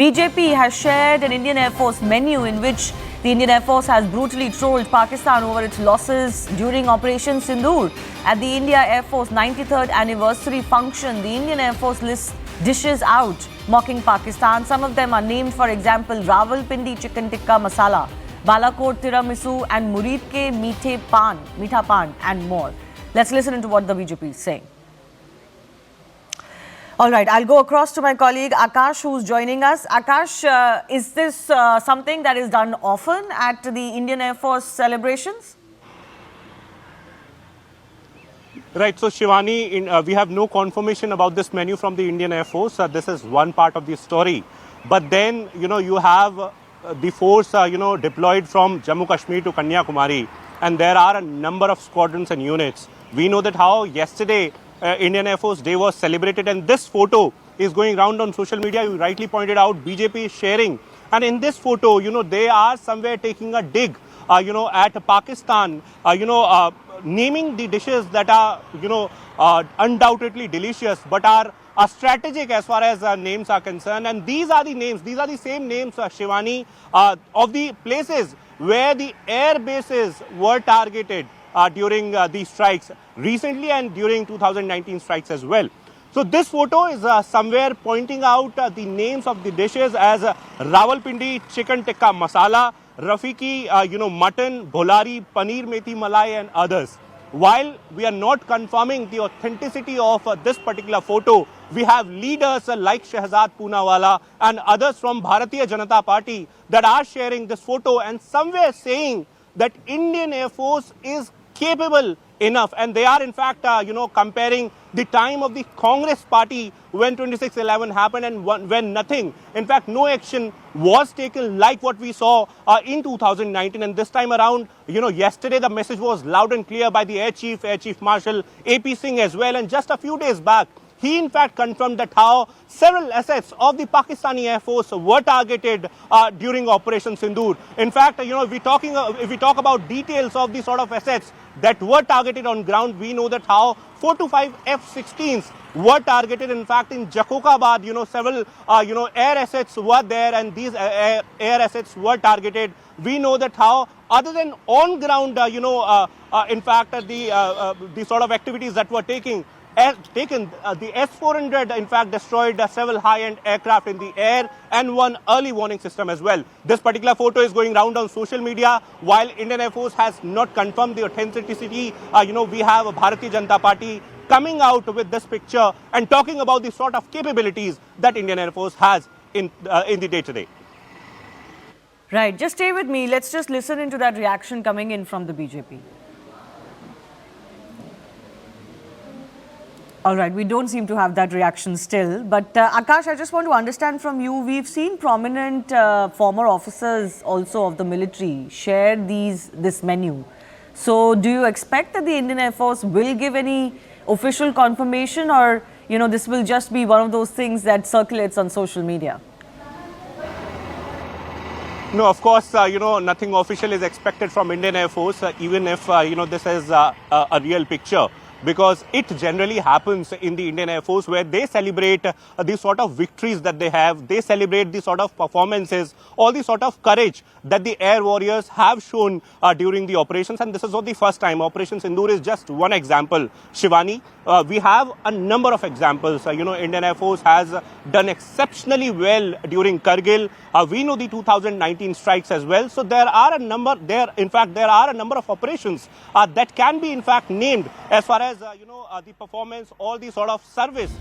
BJP has shared an Indian Air Force menu in which the Indian Air Force has brutally trolled Pakistan over its losses during Operation Sindoor. At the India Air Force 93rd anniversary function, the Indian Air Force lists dishes out mocking Pakistan. Some of them are named, for example, Rawalpindi Chicken Tikka Masala, Balakot Tiramisu and Murid Ke Meetha Pan and more. Let's listen into what the BJP is saying. All right, I'll go across to my colleague Akash, who's joining us. Akash, is this something that is done often at the Indian Air Force celebrations? Right, so Shivani, we have no confirmation about this menu from the Indian Air Force. This is one part of the story. But then, you have the force, deployed from Jammu Kashmir to Kanyakumari. And there are a number of squadrons and units. We know that how yesterday Indian Air Force Day was celebrated, and this photo is going round on social media. You rightly pointed out, BJP is sharing. And in this photo, they are somewhere taking a dig, at Pakistan, naming the dishes that are, undoubtedly delicious, but are strategic as far as names are concerned. And these are the names, these are the same names, Shivani, of the places where the air bases were targeted during these strikes recently and during 2019 strikes as well. So this photo is somewhere pointing out the names of the dishes as Rawalpindi Chicken Tikka Masala, Rafiki, mutton, Bholari, Paneer Methi Malai and others. While we are not confirming the authenticity of this particular photo, we have leaders like Shehzad Poonawala and others from Bharatiya Janata Party that are sharing this photo and somewhere saying that Indian Air Force is capable enough, and they are in fact comparing the time of the Congress party when 26/11 happened and when nothing, in fact no action was taken like what we saw in 2019. And this time around, yesterday the message was loud and clear by the Air Chief Marshal AP Singh as well. And just a few days back, he in fact confirmed that how several assets of the Pakistani Air Force were targeted during Operation Sindoor. In fact, if we talk about details of the sort of assets that were targeted on ground, we know that how 4 to 5 F-16s were targeted. In fact, in Jakokabad, several air assets were there, and these air assets were targeted. We know that how, other than on ground, in fact, the sort of activities that were taken, the S-400 in fact destroyed several high-end aircraft in the air and one early warning system as well. This particular photo is going round on social media. While Indian Air Force has not confirmed the authenticity, we have Bharatiya Janata Party coming out with this picture and talking about the sort of capabilities that Indian Air Force has in the day-to-day. Right, just stay with me. Let's just listen into that reaction coming in from the BJP. All right, we don't seem to have that reaction still. But Akash, I just want to understand from you, we've seen prominent former officers also of the military share this menu. So do you expect that the Indian Air Force will give any official confirmation, or this will just be one of those things that circulates on social media? No, of course, nothing official is expected from Indian Air Force, even if, this is a real picture. Because it generally happens in the Indian Air Force where they celebrate the sort of victories that they have, they celebrate the sort of performances, all the sort of courage that the air warriors have shown during the operations. And this is not the first time. Operation Sindoor is just one example, Shivani. We have a number of examples. Indian Air Force has done exceptionally well during Kargil. We know the 2019 strikes as well. So there are a number of operations that can be in fact named as far as the performance, all the sort of service